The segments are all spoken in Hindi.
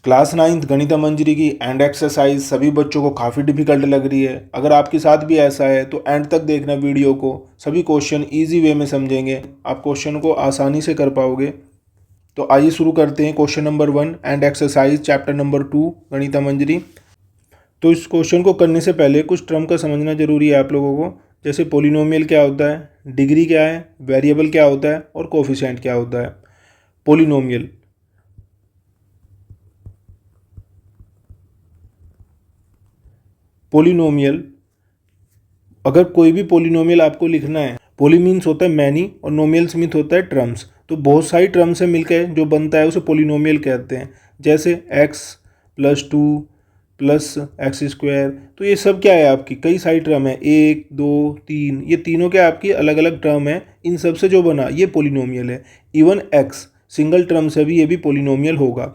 क्लास 9th गणित मंजरी की एंड एक्सरसाइज सभी बच्चों को काफ़ी डिफिकल्ट लग रही है। अगर आपके साथ भी ऐसा है तो एंड तक देखना वीडियो को, सभी क्वेश्चन इजी वे में समझेंगे, आप क्वेश्चन को आसानी से कर पाओगे। तो आइए शुरू करते हैं। Question number 1 and exercise chapter number 2 गणित मंजरी। तो इस क्वेश्चन को करने से पहले कुछ टर्म का समझना जरूरी है आप लोगों को, जैसे पोलिनोमियल क्या होता है, डिग्री क्या है, वेरिएबल क्या होता है और कोफिशिएंट क्या होता है। पोलिनोमियल, पोलिनोमियल अगर कोई भी पोलिनोमियल आपको लिखना है, पोली मीन्स होता है मैनी और नोमियल्स मीन्स होता है टर्म्स, तो बहुत सारी टर्म्स से मिलकर जो बनता है उसे पोलिनोमियल कहते हैं। जैसे x + 2 + x², तो ये सब क्या है, आपकी कई सारी टर्म है, 1 2 3, ये तीनों क्या आपकी अलग अलग टर्म है, इन सब से जो बना ये पोलिनोमियल है। इवन x सिंगल टर्म से भी ये भी पोलिनोमियल होगा।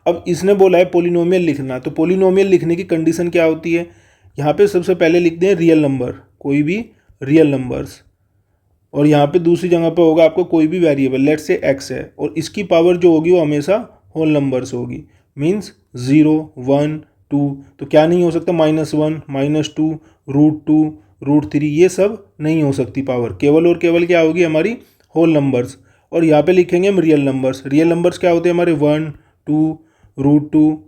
अब इसने बोला है पोलिनोमियल लिखना, तो पोलिनोमियल लिखने की कंडीशन क्या होती है, यहाँ पे सबसे पहले लिखते हैं रियल नंबर, कोई भी रियल नंबर्स, और यहाँ पे दूसरी जगह पे होगा आपको कोई भी वेरिएबल, लेट्स से x है, और इसकी पावर जो होगी वो हमेशा होल नंबर्स होगी, मीन्स 0 1 2, तो क्या नहीं हो सकता, -1 -2 √2 √3, ये सब नहीं हो सकती पावर, केवल और केवल क्या होगी हमारी होल नंबर्स। और यहाँ पे लिखेंगे हम रियल नंबर्स। रियल नंबर्स क्या होते हैं हमारे, 1 2 √2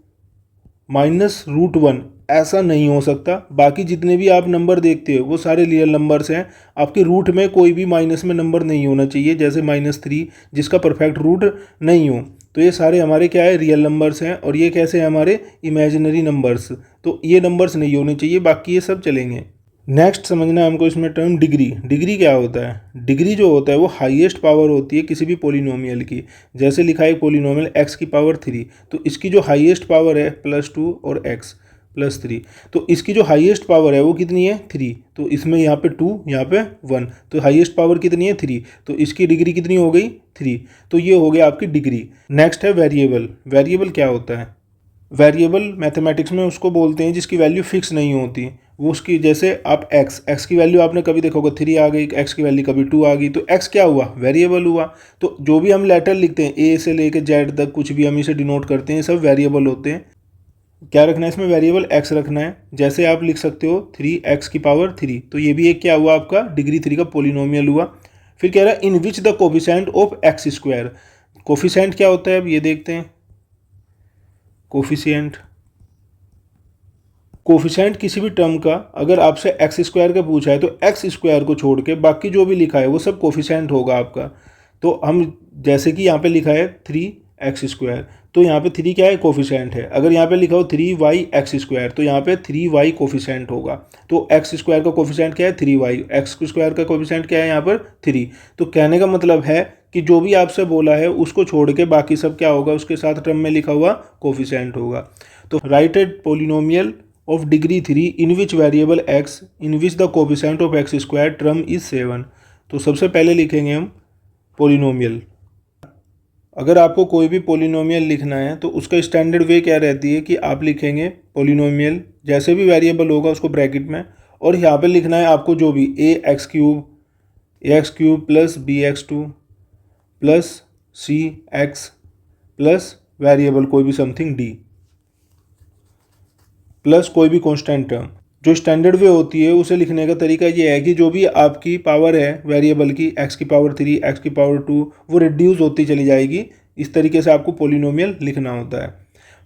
-√1, ऐसा नहीं हो सकता। बाकी जितने भी आप नंबर देखते हो वो सारे रियल नंबर्स हैं। आपके रूट में कोई भी माइनस में नंबर नहीं होना चाहिए, जैसे -3 जिसका परफेक्ट रूट नहीं हो, तो ये सारे हमारे क्या है, रियल नंबर्स हैं। और ये कैसे हैं, हमारे इमेजिनरी नंबर्स, तो ये नंबर्स नहीं होने चाहिए, बाकी ये सब चलेंगे। नेक्स्ट समझना है हमको इसमें टर्म डिग्री। डिग्री क्या होता है, डिग्री जो होता है वो हाईएस्ट पावर होती है किसी भी पोलिनोमियल की। जैसे लिखा है पोलिनोमियल x की पावर 3, तो इसकी जो हाईएस्ट पावर है +2 और x +3, तो इसकी जो हाईएस्ट पावर है वो कितनी है, 3, तो इसमें यहाँ पे 2 यहाँ पे 1, तो हाईएस्ट पावर कितनी है, 3, तो इसकी डिग्री कितनी हो गई, 3, तो ये हो गया आपकी डिग्री। नेक्स्ट है वेरिएबल। वेरिएबल क्या होता है, वेरिएबल मैथमेटिक्स में उसको बोलते हैं जिसकी वैल्यू फिक्स नहीं होती, वो उसकी, जैसे आप x की वैल्यू आपने कभी देखा होगा 3 आ गई, x की वैल्यू कभी 2 आ गई, तो x क्या हुआ, वेरिएबल हुआ। तो जो भी हम लेटर लिखते हैं a से लेकर z तक, कुछ भी हम इसे डिनोट करते हैं, सब वेरिएबल होते हैं। क्या रखना है इसमें, वेरिएबल x रखना है। जैसे आप लिख सकते हो 3x की पावर 3, तो ये भी एक क्या हुआ आपका, डिग्री 3 का पोलिनोमियल हुआ। फिर कह रहा है in which the coefficient of x²। Coefficient क्या होता है, अब ये देखते हैं। कोफिशिएंट, कोफिशिएंट किसी भी टर्म का अगर आपसे x² का पूछा है तो x² को छोड़ के बाकी जो भी लिखा है वो सब कोफिशिएंट होगा आपका। तो हम जैसे कि यहाँ पे लिखा है 3x², तो यहाँ पे 3 क्या है, कोफिशिएंट है। अगर यहाँ पे लिखा हो 3yx², तो यहाँ पे 3y कोफिशिएंट होगा। तो x² का कोफिशिएंट क्या है, 3y, x² का कोफिशिएंट क्या है यहाँ पर 3। तो कहने का मतलब है कि जो भी आपसे बोला है उसको छोड़ के बाकी सब क्या होगा, उसके साथ टर्म में लिखा हुआ कोफिशिएंट होगा। तो right A polynomial of degree 3 in which variable x in which the coefficient of x² term is 7। तो सबसे पहले लिखेंगे हम पोलिनोमियल। अगर आपको कोई भी पोलिनोमियल लिखना है तो उसका स्टैंडर्ड वे क्या रहती है कि आप लिखेंगे पोलिनोमियल, जैसे भी वेरिएबल होगा उसको ब्रैकेट में, और यहाँ पे लिखना है आपको जो भी ax³ plus bx² plus cx plus variable कोई भी समथिंग d प्लस कोई भी कांस्टेंट टर्म। जो स्टैंडर्ड वे होती है उसे लिखने का तरीका ये है कि जो भी आपकी पावर है वेरिएबल की, x की पावर 3 x की पावर 2, वो रिड्यूस होती चली जाएगी। इस तरीके से आपको पोलिनोमियल लिखना होता है।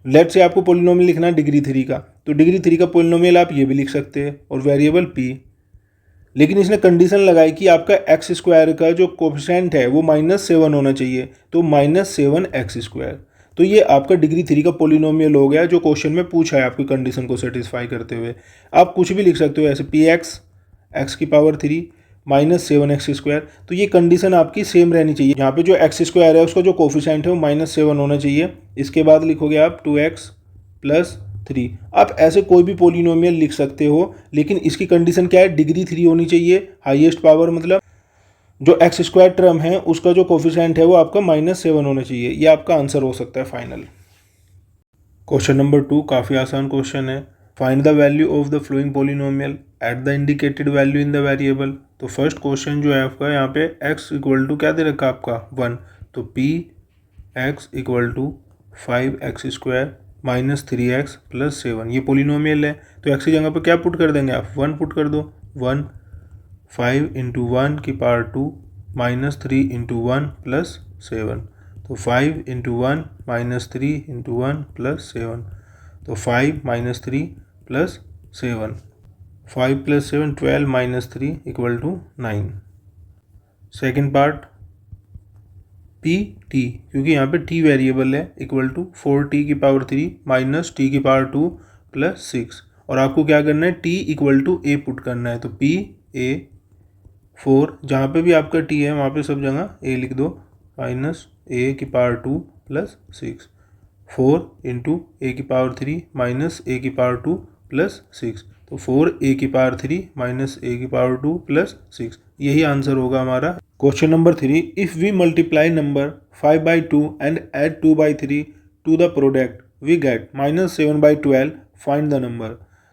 लेट से आपको पोलिनोमियल लिखना है डिग्री 3 का, तो डिग्री 3 का पोलिनोमियल आप ये भी लिख सकते हैं, और वेरिएबल p। लेकिन इसने कंडीशन लगाई कि आपका x² का जो कोफिशिएंट है वो -7 होना चाहिए, तो -7x²। तो ये आपका डिग्री 3 का पोलिनोमियल हो गया जो क्वेश्चन में पूछा है आपकी कंडीशन को सेटिस्फाई करते हुए। आप कुछ भी लिख सकते हो, ऐसे px x की पावर 3 -7x², तो ये कंडीशन आपकी सेम रहनी चाहिए। यहाँ पे जो x² है उसका जो कोफिशिएंट है वो -7 होना चाहिए। इसके बाद लिखोगे आप 2x + 3। आप ऐसे कोई भी पोलिनोमियल लिख सकते हो, लेकिन इसकी कंडीशन क्या है, डिग्री 3 होनी चाहिए, हाईएस्ट पावर, मतलब जो x² टर्म है उसका जो कोफिशिएंट है वो आपका -7 होना चाहिए। ये आपका आंसर हो सकता है फाइनल। क्वेश्चन नंबर 2 काफ़ी आसान क्वेश्चन है। Find the value of the flowing polynomial at the indicated value in the variable. तो फर्स्ट क्वेश्चन जो है आपका, यहाँ पे x = क्या दे रखा आपका 1, तो p x = 5x² -3x + 7। ये पोलिनोमियल है तो x की जगह पर क्या पुट कर देंगे आप, 1 पुट कर दो। 1 5 × 1 की पावर 2 -3 × 1 + 7। तो 5 × 1 -3 × 1 + 7। तो 5 -3 + 7, 5 + 7 12 - 3 = 9। सेकेंड पार्ट पी टी, क्योंकि यहाँ पे टी वेरिएबल है, इक्वल टू 4t की पावर 3 - t की पावर 2 + 6। और आपको क्या करना है, t equal to a put करना है। तो p a 4, जहाँ पे भी आपका t है वहाँ पे सब जगह a लिख दो, -a की पावर 2 + 6। 4 × a की पावर 3 - a की पावर 2 + 6। तो 4a की पावर 3 - a की पावर 2 + 6, यही आंसर होगा हमारा। Question number 3, if we multiply number 5/2 and add 2/3 to the product we get -7/12, find the number.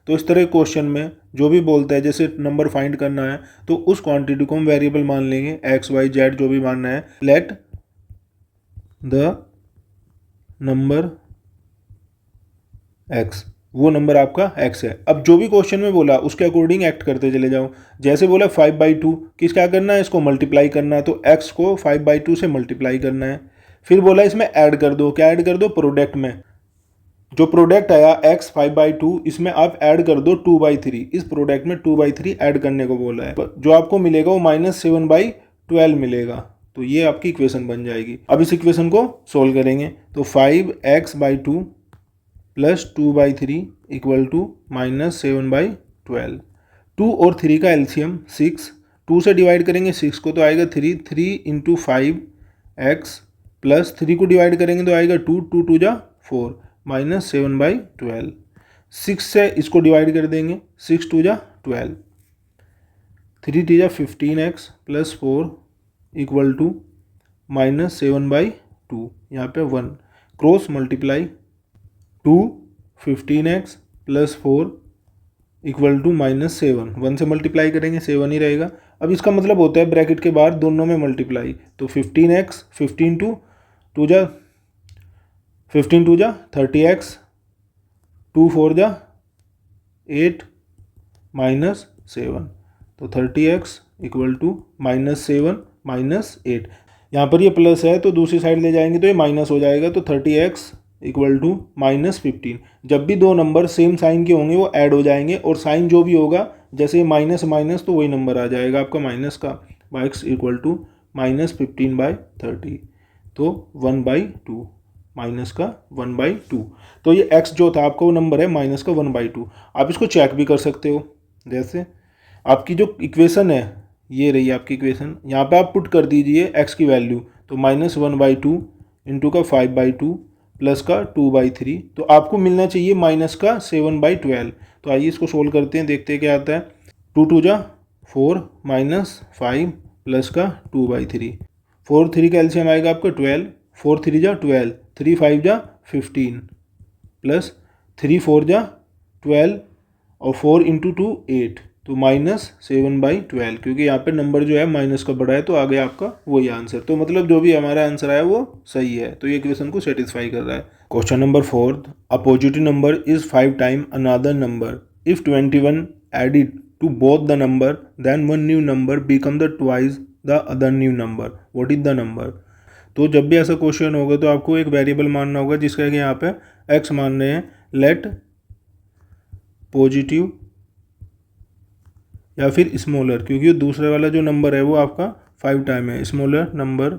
तो इस तरह क्वेश्चन में जो भी बोलता है, जैसे नंबर फाइंड करना है तो उस क्वांटिटी को हम वेरिएबल मान लेंगे, x y z जो भी मानना है। लेट द नंबर x, वो नंबर आपका x है। अब जो भी क्वेश्चन में बोला उसके अकॉर्डिंग एक्ट करते चले जाओ। जैसे बोला 5/2, किस क्या करना है, इसको मल्टीप्लाई करना है, तो x को 5/2 से मल्टीप्लाई करना है। फिर बोला इसमें ऐड कर दो, क्या ऐड कर दो, प्रोडक्ट में जो प्रोडक्ट आया x 5/2, इसमें आप ऐड कर दो 2/3। इस प्रोडक्ट में 2/3 ऐड करने को बोला है, जो आपको मिलेगा वो -7/12 मिलेगा। तो ये आपकी इक्वेशन बन जाएगी। अब इस इक्वेशन को सोल्व करेंगे तो 5x/2 + 2/3 = -7/12। 2 और 3 का एलसीएम 6, 2 से डिवाइड करेंगे 6 को तो आएगा 3, 3 × 5x + 3 को डिवाइड करेंगे तो आएगा 2, 2 × 2 = 4, -7/12। 6 से इसको डिवाइड कर देंगे, 6 × 2 = 12, 3 × 3 = 15x + 4 = -7/2। यहाँ पे 1 क्रॉस मल्टीप्लाई, 2 15x + 4 = -7, 1 से मल्टीप्लाई करेंगे 7 ही रहेगा। अब इसका मतलब होता है ब्रैकेट के बाहर दोनों में मल्टीप्लाई, तो 15x 15 × 2 = 15 × 2 = 30x, 2 4 = 8 -7। तो 30x = -7 - 8। यहाँ पर ये प्लस है तो दूसरी साइड ले जाएंगे तो ये माइनस हो जाएगा, तो 30x = -15। जब भी दो नंबर सेम साइन के होंगे वो ऐड हो जाएंगे, और साइन जो भी होगा, जैसे माइनस माइनस तो वही नंबर आ जाएगा आपका माइनस का। x = -15/30, तो 1/2, माइनस का 1/2। तो ये x जो था आपका वो नंबर है माइनस का 1/2। आप इसको चेक भी कर सकते हो, जैसे आपकी जो इक्वेशन है ये रही आपकी इक्वेशन, यहाँ पे आप पुट कर दीजिए x की वैल्यू, तो -1/2 इंटू का 5/2 प्लस का 2/3, तो आपको मिलना चाहिए माइनस का 7/12। तो आइए इसको सोल्व करते हैं, देखते हैं क्या आता है। 2 2 = 4 -5 प्लस का 2/3, 4 3 का एलसीएम आएगा आपका 12, 4 3 = 12, 3 5 = 15 प्लस 3 4 = 12 और 4 × 2 8, तो -7/12, क्योंकि यहाँ पे नंबर जो है माइनस का बड़ा है तो आ गया आपका वही आंसर। तो मतलब जो भी हमारा आंसर आया वो सही है, तो ये इक्वेशन को सेटिस्फाई कर रहा है। Question number 4, a positive number is 5 time another number if 21 added to both the number then one new number become the twice the other new number, what is the number. तो जब भी ऐसा क्वेश्चन होगा तो आपको एक वेरिएबल मानना होगा, जिसका कि यहाँ पे x मान रहे हैं। लेट पॉजिटिव या फिर स्मॉलर, क्योंकि दूसरे वाला जो नंबर है वो आपका 5 टाइम है, स्मॉलर नंबर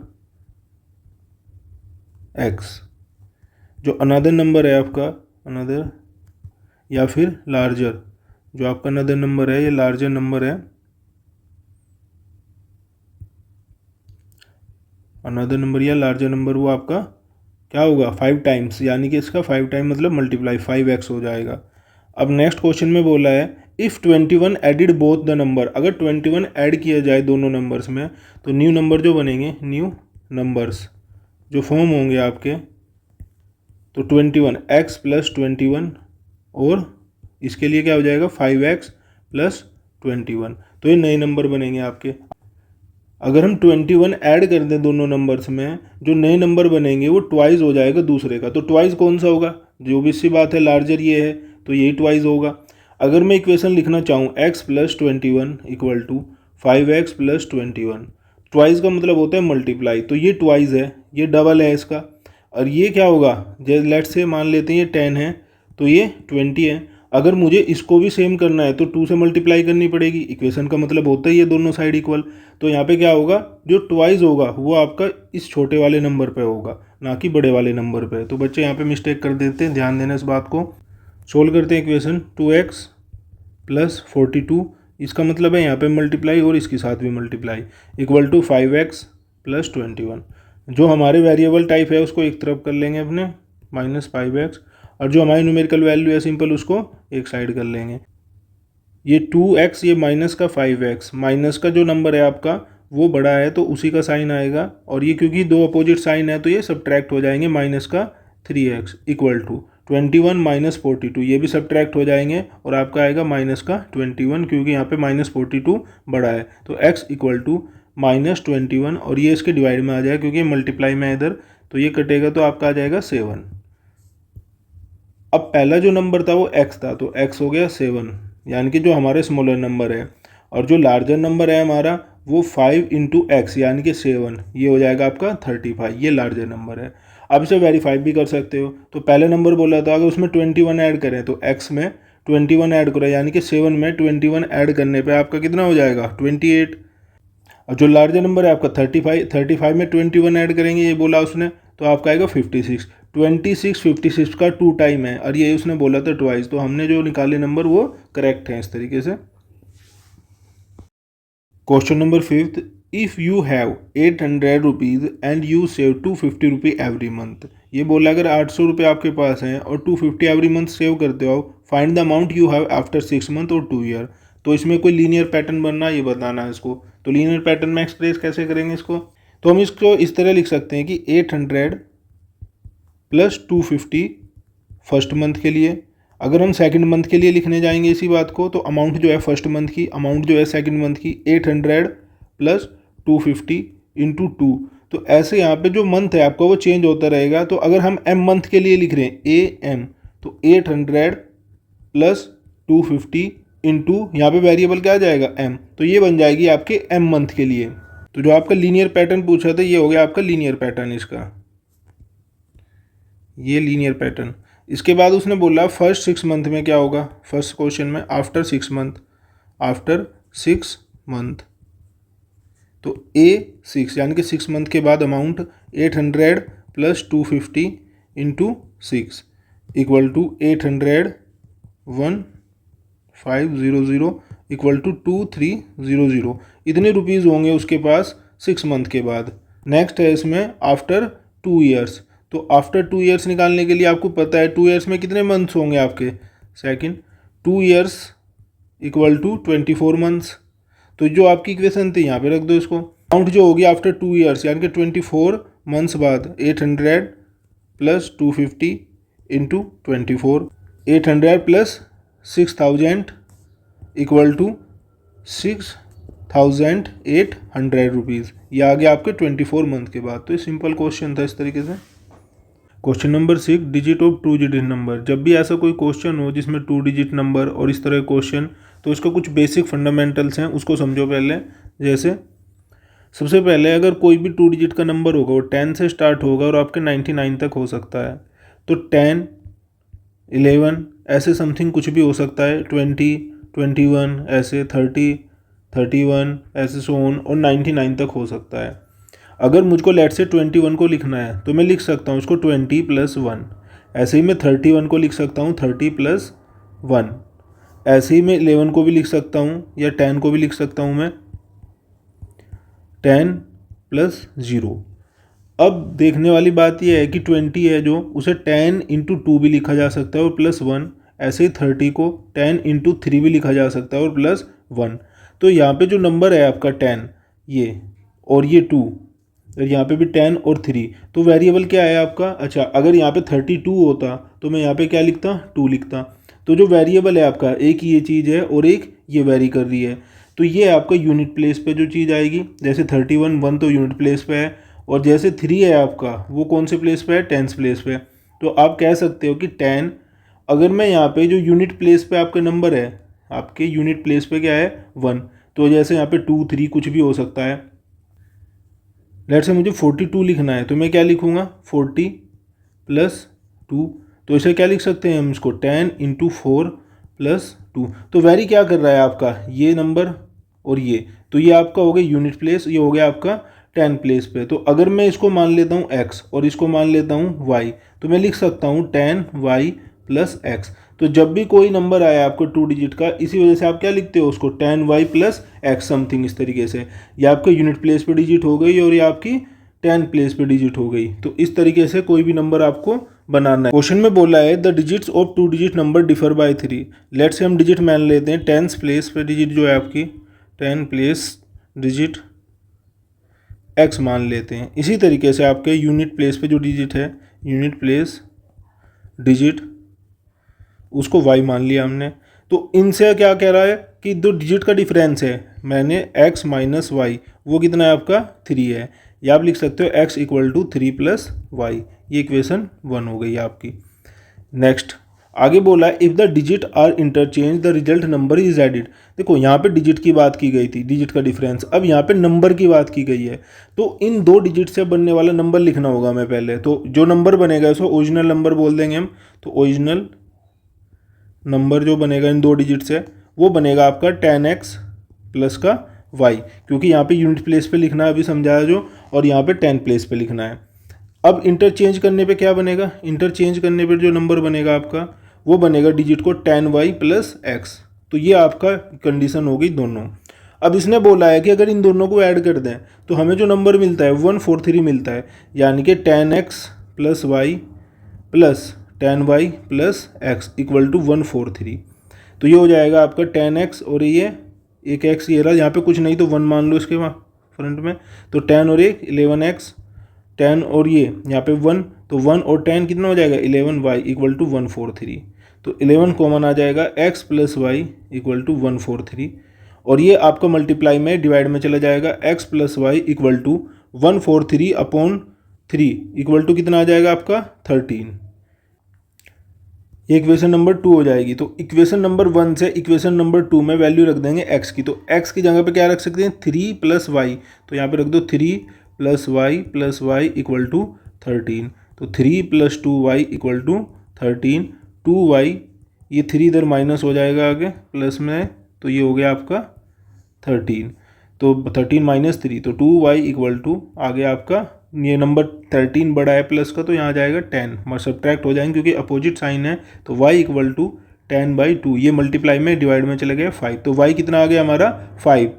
x, जो अनदर नंबर है आपका अनदर, या फिर लार्जर, जो आपका अनदर नंबर है ये लार्जर नंबर है, अनदर नंबर या लार्जर नंबर वो आपका क्या होगा 5 टाइम्स, यानी कि इसका 5 टाइम मतलब मल्टीप्लाई 5x हो जाएगा। अब नेक्स्ट क्वेश्चन में बोला है if 21 added both the number, अगर 21 ऐड किया जाए दोनों नंबर्स में तो न्यू नंबर जो बनेंगे, न्यू नंबर्स जो फॉर्म होंगे आपके, तो 21 x + 21 और इसके लिए क्या हो जाएगा 5x + 21, तो ये नए नंबर बनेंगे आपके। अगर हम 21 ऐड कर दें दोनों नंबर्स में, जो नए नंबर बनेंगे वो ट्वाइस हो जाएगा दूसरे का। तो ट्वाइस कौन सा होगा, जो भी सी बात है, लार्जर ये है तो यही ट्वाइस होगा। अगर मैं इक्वेशन लिखना चाहूँ x + 21 equal to 5x + 21, twice का मतलब होता है मल्टीप्लाई, तो ये ट्वाइस है, ये डबल है इसका। और ये क्या होगा, जैसे लेट से मान लेते हैं ये 10 है तो ये 20 है। अगर मुझे इसको भी सेम करना है तो 2 से मल्टीप्लाई करनी पड़ेगी, इक्वेशन का मतलब होता है ये दोनों साइड इक्वल। तो यहाँ पे क्या होगा, जो ट्वाइस होगा वो आपका इस छोटे वाले नंबर पे होगा, ना कि बड़े वाले नंबर पे। तो बच्चे यहाँ पे मिस्टेक कर देते हैं, ध्यान देना इस बात को। सोल्व करते हैं इक्वेशन, 2x + 42, इसका मतलब है यहाँ पे मल्टीप्लाई और इसके साथ भी मल्टीप्लाई, इक्वल टू 5x + 21। जो हमारे वेरिएबल टाइप है उसको एक तरफ कर लेंगे अपने -5x, और जो हमारी न्यूमेरिकल वैल्यू है सिंपल उसको एक साइड कर लेंगे। ये 2x, ये माइनस का 5x, माइनस का जो नंबर है आपका वो बड़ा है तो उसी का साइन आएगा, और ये क्योंकि दो अपोजिट साइन है तो ये सब्ट्रैक्ट हो जाएंगे, माइनस का 3x इक्वल टू 21 - 42, ये भी सब्ट्रैक्ट हो जाएंगे और आपका आएगा माइनस का 21, क्योंकि यहाँ पे -42 बड़ा है। तो x इक्वल टू -21, और ये इसके डिवाइड में आ जाएगा क्योंकि मल्टीप्लाई में इधर, तो ये कटेगा तो आपका आ जाएगा 7। अब पहला जो नंबर था वो x था, तो x हो गया 7, यानी कि जो हमारे स्मॉलर नंबर है, और जो लार्जर नंबर है हमारा वो 5 × x यानी कि 7, ये हो जाएगा आपका 35, ये लार्जर नंबर है। अब इसे वेरीफाई भी कर सकते हो। तो पहले नंबर बोला था अगर उसमें 21 ऐड करें तो x में 21 ऐड करें, यानी कि 7 में 21 ऐड करने पे आपका कितना हो जाएगा 28। और जो लार्जर नंबर है आपका 35 में 21 ऐड करेंगे, ये बोला उसने, तो आपका आएगा 56। 56 का 2 टाइम है, और ये उसने बोला था ट्वाइस, तो हमने जो निकाले नंबर वो करेक्ट है इस तरीके से। Question number 5, if you have 800 rupees and you save 250 rupee every month. ये बोला अगर 800 रुपये आपके पास हैं और 250 एवरी मंथ सेव करते हो, find the amount you have after 6 month और 2 ईयर। तो इसमें कोई लीनियर पैटर्न बनना ये बताना है इसको। तो लीनियर पैटर्न में एक्सप्रेस कैसे करेंगे इसको, तो हम इसको इस तरह लिख सकते हैं कि 800 + 250 फर्स्ट मंथ के लिए। अगर हम सेकंड मंथ के लिए लिखने जाएंगे इसी बात को, तो अमाउंट जो है फर्स्ट मंथ की, अमाउंट जो है सेकंड मंथ की, 800 + 250 × 2। तो ऐसे यहाँ पे जो मंथ है आपका वो चेंज होता रहेगा। तो अगर हम m मंथ के लिए लिख रहे हैं AM, तो 800 + 250 × यहाँ पे वेरिएबल क्या आ जाएगा m, तो ये बन जाएगी आपके m मंथ के लिए। तो जो आपका लीनियर पैटर्न पूछा था ये हो गया आपका लीनियर पैटर्न इसका, ये लीनियर पैटर्न। इसके बाद उसने बोला फर्स्ट 6 मंथ में क्या होगा, फर्स्ट क्वेश्चन में आफ्टर 6 मंथ, आफ्टर 6 मंथ, तो A6 यानी कि 6 मंथ के बाद amount 800 + 250 × 6 equal to 800 1500 equal to 2300, इतने रुपीज़ होंगे उसके पास 6 मंथ के बाद। नेक्स्ट है इसमें आफ्टर 2 ईयर्स, तो आफ्टर 2 ईयर्स निकालने के लिए आपको पता है 2 ईयर्स में कितने मंथ्स होंगे आपके, second 2 years equal to 24 months. तो जो आपकी इक्वेशन थी यहाँ पे रख दो इसको। अमाउंट जो होगी आफ्टर 2 ईयर्स यानी कि 24 मंथ्स बाद 800 + 250 × 24, 800 + 6000 इक्वल टू 6800 रुपीज़। ये आ गया आपके 24 मंथ के बाद। तो ये सिंपल क्वेश्चन था इस तरीके से। Question number 6, digit of 2 digit number. जब भी ऐसा कोई क्वेश्चन हो जिसमें 2 डिजिट नंबर और इस तरह क्वेश्चन, तो इसका कुछ बेसिक फंडामेंटल्स हैं उसको समझो पहले। जैसे सबसे पहले अगर कोई भी 2 डिजिट का नंबर होगा वो 10 से स्टार्ट होगा और आपके 99 तक हो सकता है। तो 10, 11 ऐसे समथिंग कुछ भी हो सकता है, 20, 21 ऐसे, 30, 31 ऐसे सो ऑन, और 99 तक हो सकता है। अगर मुझको लेट से 21 को लिखना है तो मैं लिख सकता हूँ उसको 20 + 1। ऐसे ही मैं 31 को लिख सकता हूँ 30 + 1। ऐसे ही मैं 11 को भी लिख सकता हूँ, या 10 को भी लिख सकता हूँ मैं 10 + 0। अब देखने वाली बात यह है कि 20 है जो, उसे 10 × 2 भी लिखा जा सकता है और +1। ऐसे ही 30 को 10 × 3 भी लिखा जा सकता है और +1। तो यहाँ पे जो नंबर है आपका 10, ये और ये 2, और यहाँ पे भी 10 और 3, तो वेरिएबल क्या है आपका, अच्छा अगर यहाँ पे 32 होता तो मैं यहाँ पे क्या लिखता, 2 लिखता। तो जो वेरिएबल है आपका, एक ये चीज़ है और एक ये वेरी कर रही है, तो ये आपका यूनिट प्लेस पे जो चीज़ आएगी। जैसे 31 1 तो यूनिट प्लेस पे है, और जैसे 3 है आपका वो कौन से प्लेस पे है, टेंस प्लेस पे। तो आप कह सकते हो कि 10, अगर मैं यहाँ पे जो यूनिट प्लेस पे आपका नंबर है, आपके यूनिट प्लेस पे क्या है 1, तो जैसे यहाँ पे 2 3 कुछ भी हो सकता है। लेट्स से मुझे 42 लिखना है, तो मैं क्या लिखूँगा 40 + 2, तो इसे क्या लिख सकते हैं हम इसको 10 × 4 + 2। तो वेरी क्या कर रहा है आपका ये नंबर और ये, तो ये आपका हो गया यूनिट प्लेस, ये हो गया आपका 10 प्लेस पे। तो अगर मैं इसको मान लेता हूँ x और इसको मान लेता हूँ y, तो मैं लिख सकता हूँ 10y + x। तो जब भी कोई नंबर आया आपको 2 डिजिट का, इसी वजह से आप क्या लिखते हो उसको 10y + x समथिंग इस तरीके से। ये आपके यूनिट प्लेस पे डिजिट हो गई और ये आपकी 10 प्लेस पे डिजिट हो गई। तो इस तरीके से कोई भी नंबर आपको बनाना है। क्वेश्चन में बोला है the digits of 2 digit number differ by 3। Let's say हम डिजिट मान लेते हैं 10 प्लेस पे डिजिट जो है आपकी 10 प्लेस डिजिट x मान लेते हैं। इसी तरीके से आपके यूनिट प्लेस पे जो डिजिट है, यूनिट प्लेस डिजिट, उसको y मान लिया हमने। तो इनसे क्या कह रहा है कि दो डिजिट का डिफरेंस है, मैंने x - y, वो कितना है आपका 3 है। या आप लिख सकते हो x = 3 + y। ये इक्वेशन 1 हो गई आपकी। नेक्स्ट आगे बोला है if the digit are interchange the result number is added. देखो यहाँ पे डिजिट की बात की गई थी, डिजिट का डिफरेंस, अब यहाँ पे नंबर की बात की गई है। तो इन दो डिजिट से बनने वाला नंबर लिखना होगा मैं पहले। तो जो नंबर बनेगा इसको ओरिजिनल नंबर बोल देंगे हम। तो ओरिजिनल नंबर जो बनेगा इन दो डिजिट से, वो बनेगा आपका 10x + का y, क्योंकि यहाँ पे यूनिट प्लेस पे लिखना है अभी समझाया जो, और यहाँ पे 10 प्लेस पे लिखना है। अब इंटरचेंज करने पे क्या बनेगा, इंटरचेंज करने पे जो नंबर बनेगा आपका वो बनेगा डिजिट को 10y + x। तो ये आपका कंडीशन हो गई दोनों। अब इसने बोला है कि अगर इन दोनों को ऐड कर दें तो हमें जो नंबर मिलता है 143 मिलता है, यानी कि 10x + y + 10y + x = 143। तो ये हो जाएगा आपका 10x और ये एक x ये रहा, यहाँ पे कुछ नहीं तो 1 मान लो इसके वहाँ फ्रंट में, तो 10 और 1 11x, 10 और ये यहाँ पे 1, तो 1 और 10 कितना हो जाएगा 11y = 143। तो 11 कॉमन आ जाएगा, x + y = 143, और ये आपका मल्टीप्लाई में डिवाइड में चला जाएगा, x + y = 143/3 = कितना आ जाएगा आपका 13। ये इक्वेशन नंबर 2 हो जाएगी। तो इक्वेशन नंबर 1 से इक्वेशन नंबर 2 में वैल्यू रख देंगे x की। तो x की जगह पे क्या रख सकते हैं 3 + y, तो यहाँ पे रख दो 3 + y + y = 13। तो 3 + 2y = 13, 2y, ये 3 इधर माइनस हो जाएगा आगे प्लस में, तो ये हो गया आपका 13। तो 13 - 3, तो 2y = आ गया आपका, ये नंबर 13 बड़ा है प्लस का, तो यहाँ जाएगा 10, सब्ट्रैक्ट हो जाएंगे क्योंकि अपोजिट साइन है। तो y = 10/2, ये मल्टीप्लाई में डिवाइड में चले गए 5। तो y कितना आ गया हमारा 5।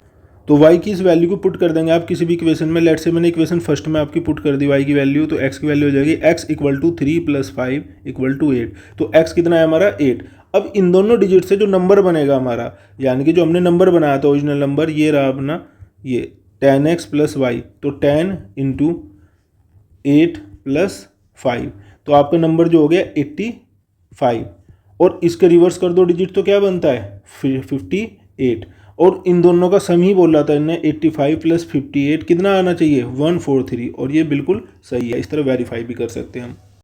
तो y की इस वैल्यू को पुट कर देंगे आप किसी भी इक्वेशन में। लेट से मैंने इक्वेशन फर्स्ट में आपकी पुट कर दी y की वैल्यू, तो x की वैल्यू हो जाएगी x = 3 + 5 = 8। तो x कितना है हमारा 8। अब इन दोनों डिजिट से जो नंबर बनेगा हमारा, यानी कि जो हमने नंबर बनाया था ओरिजिनल नंबर, ये रहा अपना ये 10x + y, तो 10 × 8 + 5, तो आपका नंबर जो हो गया 85। और इसके रिवर्स कर दो डिजिट तो क्या बनता है 58। और इन दोनों का सम ही बोला था इन्हें, 85 + 58 कितना आना चाहिए 143, और ये बिल्कुल सही है। इस तरह वेरीफाई भी कर सकते हैं हम।